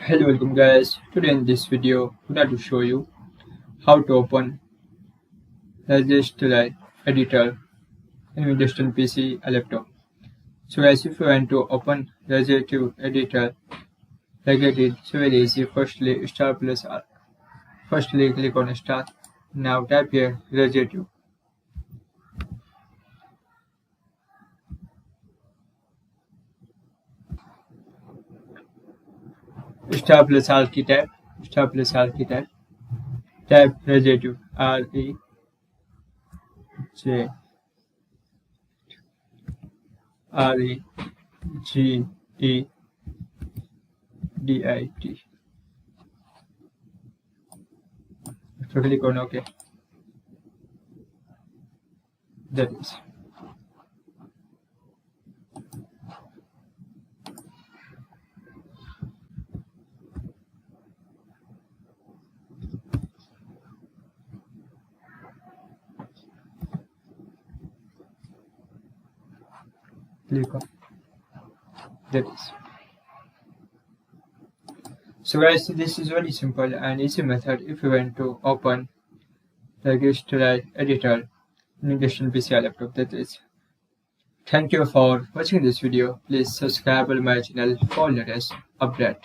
Hello, welcome guys. Today in this video, I'm going to show you how to open registry editor in Windows 10 PC or laptop. So guys, if you want to open registry editor, like I did, it's very easy. Firstly, start plus R. Firstly, click on start. Now type here registry. Star plus R key type. Star plus R key type. Type registry. R E J R E G E D I T. So click on OK. That is. Click on. That is. So guys, this is very simple and easy method if you want to open the registry editor in English PC or laptop. That is. Thank you for watching this video. Please subscribe to my channel for latest update.